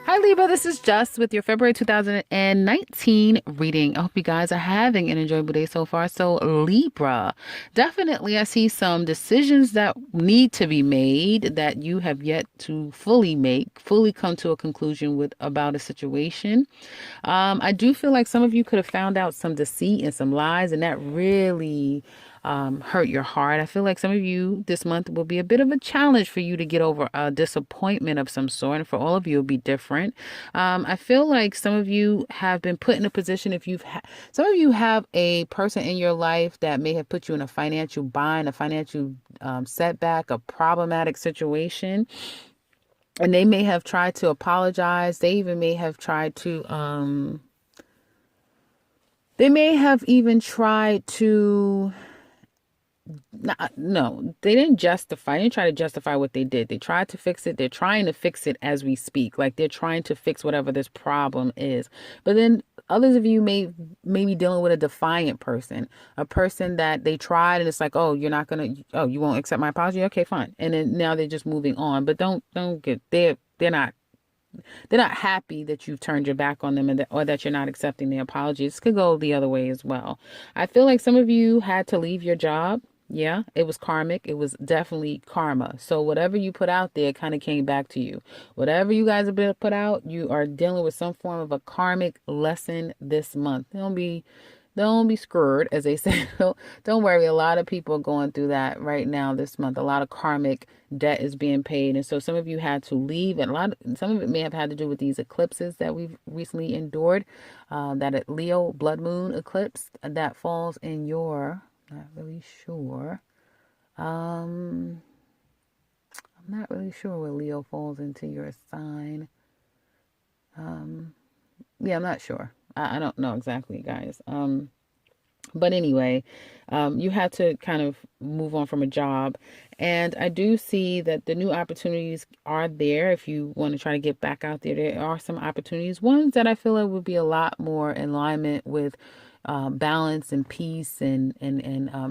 Hi Libra, this is Just with your February 2019 reading. I hope you guys are having an enjoyable day so far. So Libra, definitely I see some decisions that need to be made that you have yet to fully come to a conclusion with about a situation. I do feel like some of you could have found out some deceit and some lies, and that really hurt your heart. I feel like some of you this month will be a bit of a challenge for you to get over a disappointment of some sort, and for all of you, it'll be different. I feel like some of you have been put in a position. If some of you have a person in your life that may have put you in a financial bind, a financial setback, a problematic situation. And they may have tried to apologize. They even may have tried to, they may have even tried to, no, they didn't justify. They didn't try to justify what they did. They tried to fix it. They're trying to fix it as we speak. Like they're trying to fix whatever this problem is. But then others of you may be dealing with a defiant person, a person that they tried and it's like, oh, you're not gonna, oh, you won't accept my apology. Okay, fine. And then now they're just moving on. But don't get they're not happy that you've turned your back on them or that you're not accepting the apologies. This could go the other way as well. I feel like some of you had to leave your job. Yeah, it was karmic. It was definitely karma. So whatever you put out there kind of came back to you. Whatever you guys have been put out, you are dealing with some form of a karmic lesson this month. Don't be screwed, as they say. Don't worry. A lot of people are going through that right now this month. A lot of karmic debt is being paid. And so some of you had to leave. And some of it may have had to do with these eclipses that we've recently endured. That Leo blood moon eclipse that falls in your, not really sure. I'm not really sure where Leo falls into your sign. Yeah, I'm not sure. I don't know exactly, guys. But anyway, you had to kind of move on from a job. And I do see that the new opportunities are there. If you want to try to get back out there, there are some opportunities. Ones that I feel like would be a lot more in alignment with balance and peace. And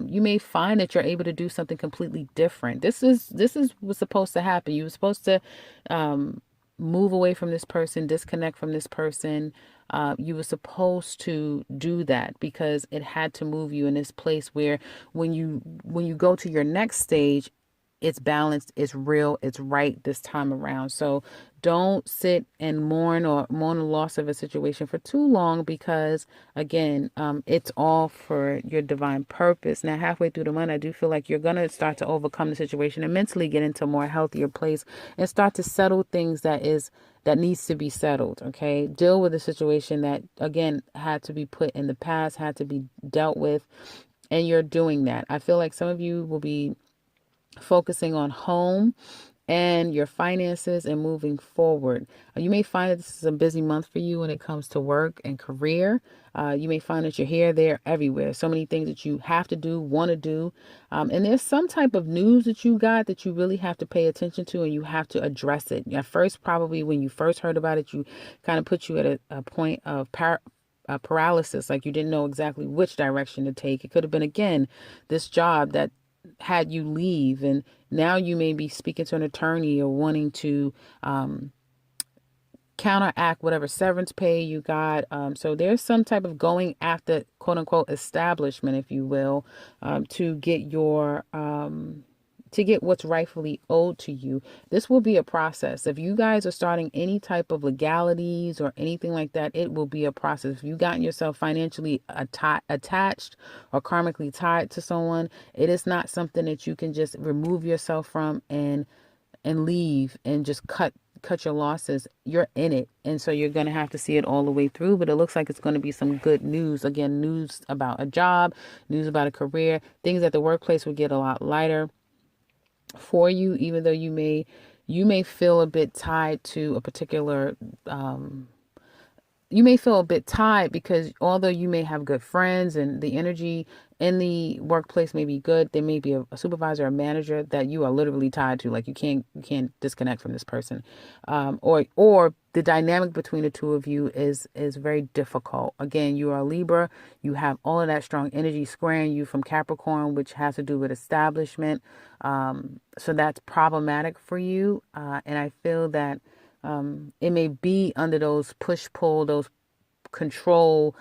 you may find that you're able to do something completely different. This is what's supposed to happen. You were supposed to move away from this person, disconnect from this person. You were supposed to do that because it had to move you in this place where when you go to your next stage, it's balanced, it's real, it's right this time around. So don't sit and mourn the loss of a situation for too long because again, it's all for your divine purpose. Now, halfway through the month, I do feel like you're going to start to overcome the situation and mentally get into a more healthier place and start to settle things that needs to be settled. Okay. Deal with a situation that again had to be put in the past, had to be dealt with. And you're doing that. I feel like some of you will be focusing on home and your finances and moving forward. You may find that this is a busy month for you when it comes to work and career. You may find that you're here, there, everywhere. So many things that you have to do, want to do. And there's some type of news that you got that you really have to pay attention to and you have to address it. At first, probably when you first heard about it, you kind of put you at a point of paralysis, like you didn't know exactly which direction to take. It could have been, again, this job that had you leave, and now you may be speaking to an attorney or wanting to counteract whatever severance pay you got. So there's some type of going after quote unquote establishment, if you will, to get what's rightfully owed to you. This will be a process. If you guys are starting any type of legalities or anything like that, it will be a process. If you've gotten yourself financially attached or karmically tied to someone, it is not something that you can just remove yourself from and leave and just cut your losses. You're in it. And so you're going to have to see it all the way through. But it looks like it's going to be some good news. Again, news about a job, news about a career, things at the workplace will get a lot lighter for you, even though you may feel a bit tied to a particular you may feel a bit tired because although you may have good friends and the energy in the workplace may be good, there may be a supervisor or manager that you are literally tied to. Like you can't disconnect from this person, or the dynamic between the two of you is very difficult. Again, you are a Libra. You have all of that strong energy squaring you from Capricorn, which has to do with establishment. So that's problematic for you, and I feel that it may be under those push pull, those control,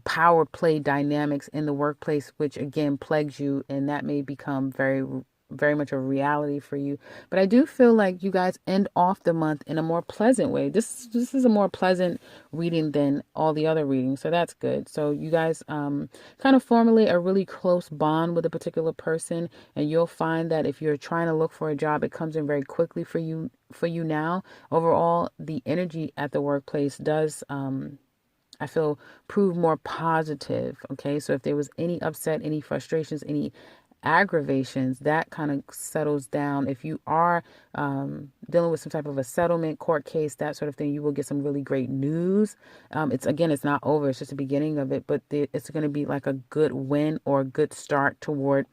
power play dynamics in the workplace, which again plagues you, and that may become very much a reality for you. But I do feel like you guys end off the month in a more pleasant way. This is a more pleasant reading than all the other readings, so that's good. So you guys kind of formulate a really close bond with a particular person, and you'll find that if you're trying to look for a job, it comes in very quickly for you now. Overall, the energy at the workplace does I feel prove more positive. Okay. So if there was any upset, any frustrations, any aggravations, that kind of settles down. If you are dealing with some type of a settlement, court case, that sort of thing, you will get some really great news. It's not over. It's just the beginning of it, but it's going to be like a good win or a good start toward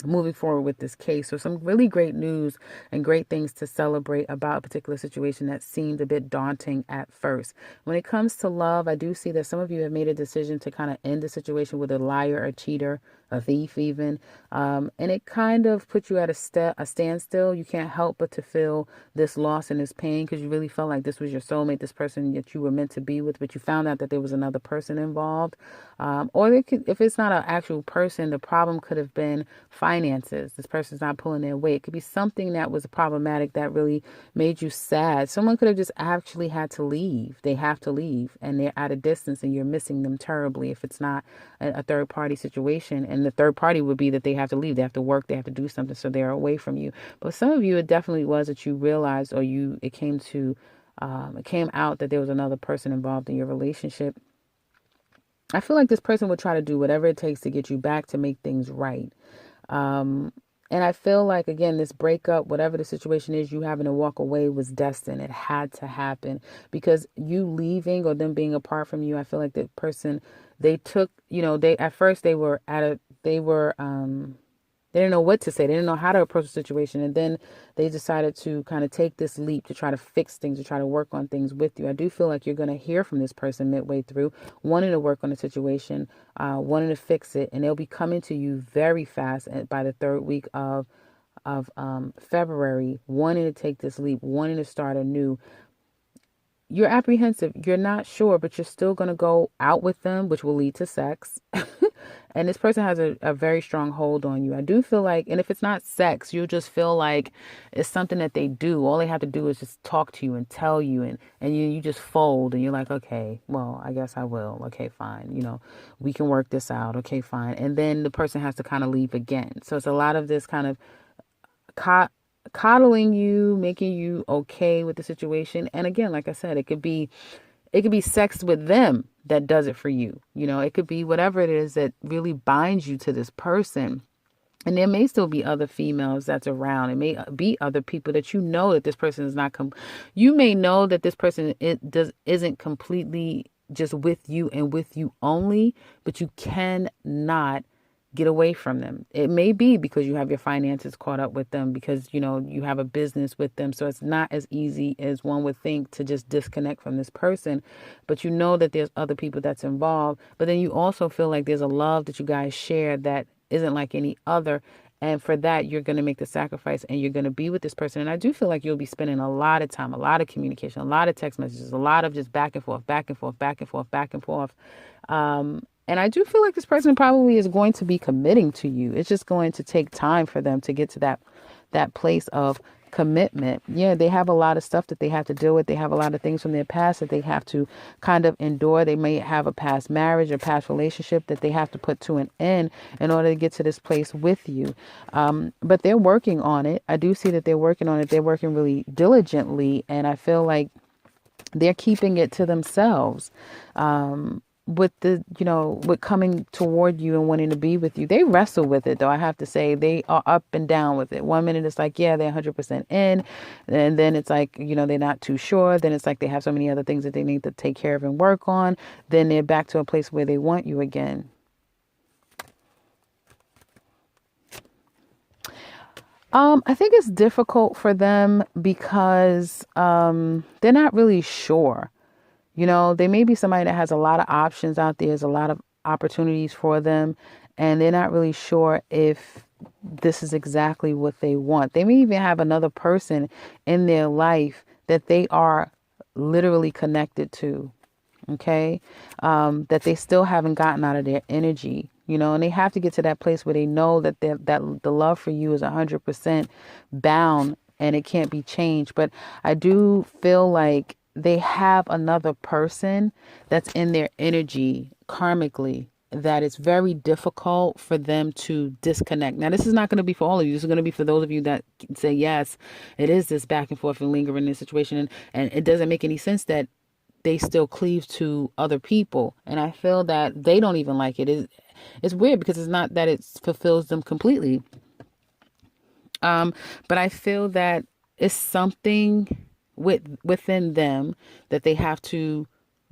moving forward with this case. So some really great news and great things to celebrate about a particular situation that seemed a bit daunting at first. When it comes to love, I do see that some of you have made a decision to kind of end the situation with a liar, a cheater, a thief even. And it kind of puts you at a standstill. You can't help but to feel this loss and this pain because you really felt like this was your soulmate, this person that you were meant to be with, but you found out that there was another person involved. If it's not an actual person, the problem could have been finances. This person's not pulling their weight. It could be something that was problematic that really made you sad. Someone could have just actually had to leave. They have to leave and they're at a distance and you're missing them terribly if it's not a third party situation. And the third party would be that they have to leave. They have to work. They have to do something. So they're away from you. But some of you, it definitely was that you realized it came out that there was another person involved in your relationship. I feel like this person would try to do whatever it takes to get you back to make things right. And I feel like, again, this breakup, whatever the situation is, you having to walk away was destined. It had to happen because you leaving or them being apart from you, I feel like the person, they took, at first they didn't know what to say. They didn't know how to approach the situation. And then they decided to kind of take this leap to try to fix things, to try to work on things with you. I do feel like you're going to hear from this person midway through, wanting to work on the situation, wanting to fix it. And they'll be coming to you very fast by the third week of February, wanting to take this leap, wanting to start anew. You're apprehensive. You're not sure, but you're still going to go out with them, which will lead to sex. And this person has a very strong hold on you. I do feel like, and if it's not sex, you'll just feel like it's something that they do. All they have to do is just talk to you and tell you, and you just fold and you're like, okay, well, I guess I will. Okay, fine. We can work this out. Okay, fine. And then the person has to kind of leave again. So it's a lot of this kind of coddling you, making you okay with the situation. And again, like I said, it could be sex with them that does it for you. It could be whatever it is that really binds you to this person. And there may still be other females that's around. It may be other people that that this person is not. You may know that this person isn't completely just with you and with you only, but you cannot get away from them. It may be because you have your finances caught up with them, because you have a business with them, so it's not as easy as one would think to just disconnect from this person. But that there's other people that's involved, but then you also feel like there's a love that you guys share that isn't like any other, and for that you're going to make the sacrifice and you're going to be with this person. And I do feel like you'll be spending a lot of time, a lot of communication, a lot of text messages, a lot of just back and forth, back and forth, back and forth, back and forth. And I do feel like this person probably is going to be committing to you. It's just going to take time for them to get to that place of commitment. Yeah, they have a lot of stuff that they have to deal with. They have a lot of things from their past that they have to kind of endure. They may have a past marriage or past relationship that they have to put to an end in order to get to this place with you. But they're working on it. I do see that they're working on it. They're working really diligently. And I feel like they're keeping it to themselves. with the, with coming toward you and wanting to be with you. They wrestle with it though. I have to say they are up and down with it. One minute it's like, yeah, they're 100% in. And then it's like, they're not too sure. Then it's like they have so many other things that they need to take care of and work on. Then they're back to a place where they want you again. I think it's difficult for them because they're not really sure. They may be somebody that has a lot of options out there. There's a lot of opportunities for them, and they're not really sure if this is exactly what they want. They may even have another person in their life that they are literally connected to, okay, that they still haven't gotten out of their energy, and they have to get to that place where they know that that the love for you is 100% bound and it can't be changed. But I do feel like they have another person that's in their energy karmically that it's very difficult for them to disconnect. Now, this is not going to be for all of you. This is going to be for those of you that say, yes, it is this back and forth and lingering in this situation. And it doesn't make any sense that they still cleave to other people. And I feel that they don't even like it. It's weird because it's not that it fulfills them completely. But I feel that it's something within them that they have to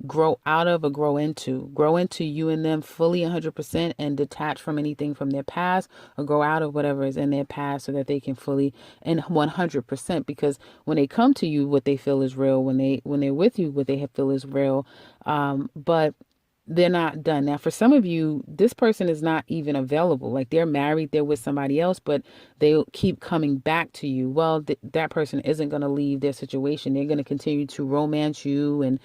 grow out of or grow into you and them fully 100% and detach from anything from their past, or grow out of whatever is in their past so that they can fully and 100%, because when they come to you, what they feel is real. When they're with you, what they feel is real. But they're not done. Now, for some of you, this person is not even available. Like, they're married, they're with somebody else, but they keep coming back to you. Well, that person isn't going to leave their situation. They're going to continue to romance you and,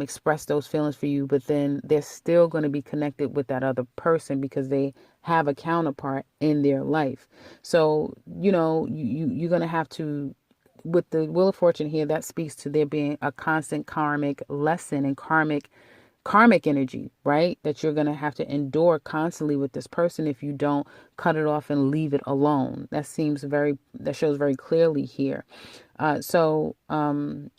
express those feelings for you. But then they're still going to be connected with that other person because they have a counterpart in their life. So, you're going to have to, with the Wheel of Fortune here, that speaks to there being a constant karmic lesson and karmic energy, right? That you're going to have to endure constantly with this person if you don't cut it off and leave it alone. That shows very clearly here. So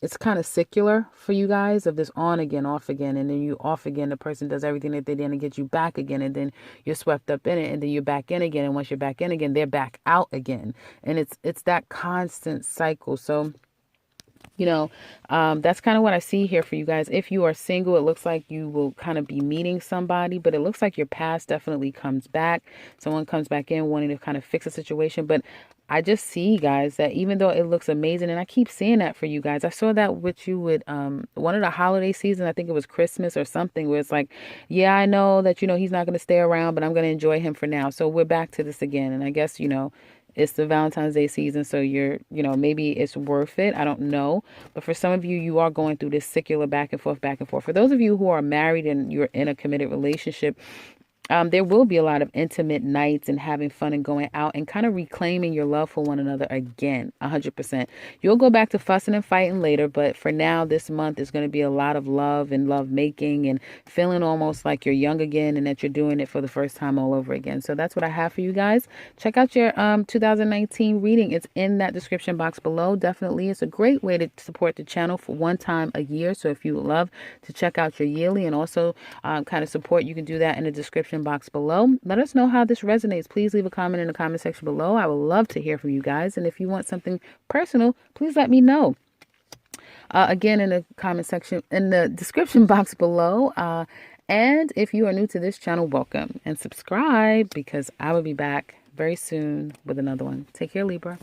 it's kind of secular for you guys, of this on again, off again, and then you off again. The person does everything that they did to get you back again, and then you're swept up in it, and then you're back in again, and once you're back in again, they're back out again, and it's that constant cycle. So that's kind of what I see here for you guys. If you are single, it looks like you will kind of be meeting somebody, but it looks like your past definitely comes back. Someone comes back in wanting to kind of fix a situation. But I just see, guys, that even though it looks amazing, and I keep seeing that for you guys, I saw that with you with one of the holiday seasons. I think it was Christmas or something, where it's like, yeah, I know that, he's not going to stay around, but I'm going to enjoy him for now. So we're back to this again. And I guess, it's the Valentine's Day season, so maybe it's worth it. I don't know. But for some of you, you are going through this secular back and forth, back and forth. For those of you who are married and you're in a committed relationship, there will be a lot of intimate nights and having fun and going out and kind of reclaiming your love for one another again, 100%. You'll go back to fussing and fighting later, but for now, this month is going to be a lot of love and love making and feeling almost like you're young again and that you're doing it for the first time all over again. So that's what I have for you guys. Check out your 2019 reading. It's in that description box below. Definitely, it's a great way to support the channel for one time a year. So if you would love to check out your yearly and also kind of support, you can do that in the description box below. Let us know how this resonates. Please leave a comment in the comment section below. I would love to hear from you guys. And if you want something personal, please let me know. Again, in the comment section, in the description box below. And if you are new to this channel, welcome and subscribe, because I will be back very soon with another one. Take care, Libra.